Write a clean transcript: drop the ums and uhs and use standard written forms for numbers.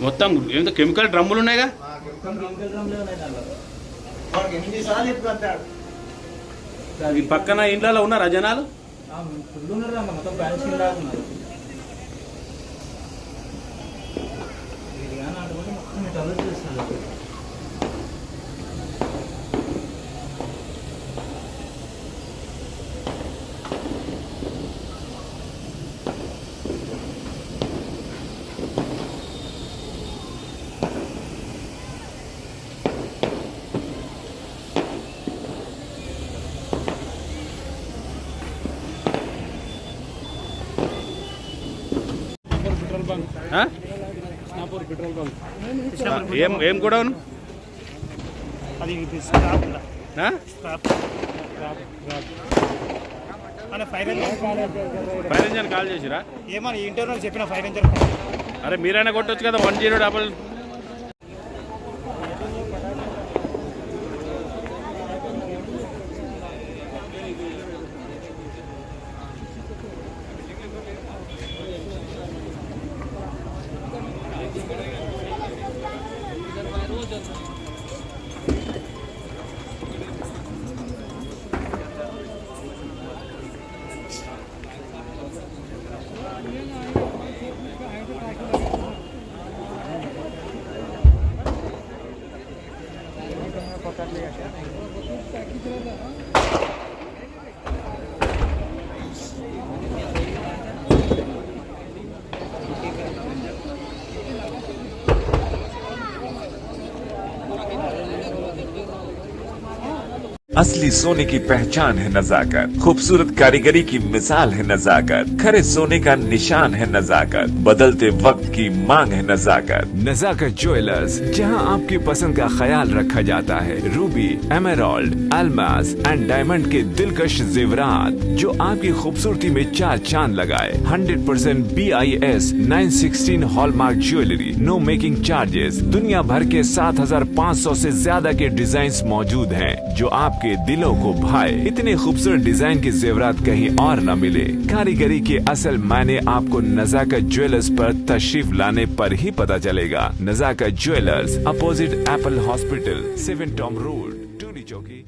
మొత్తం ఏంటో కెమికల్ డ్రమ్ములు ఉన్నాయిగా. ఈ పక్కన ఇండ్లలో ఉన్నారా జనాలు? ఏం కూడా ఫైర్ ఇంజన్ కాల్ చేసిరా? ఏమని ఇంటర్నల్ చెప్పిన ఫైర్ ఇంజన్. అరే మీరైనా కొట్టొచ్చు కదా 1000. असली सोने की पहचान है नजाकत, खूबसूरत कारीगरी की मिसाल है नजाकत, खरे सोने का निशान है नजाकत, बदलते वक्त की मांग है नजाकत। नजाकत ज्वेलर्स, जहां आपकी पसंद का ख्याल रखा जाता है। Ruby, emerald, Almas and diamond के दिलकश जेवरात जो आपकी खूबसूरती में चार चांद लगाए। 100% BIS 916 hallmark jewellery, no making charges. दुनिया भर के 7500 से ज्यादा के डिजाइन मौजूद हैं जो आपके दिलों को भाए। इतने खूबसूरत डिजाइन के जेवरात कहीं और न मिले। कारीगरी के असल मायने आपको नजाकत ज्वेलर्स पर तशरीफ लाने पर ही पता चलेगा। Nazakat jewellers, opposite Apple hospital, 7 Tom road, टूरी चौकी।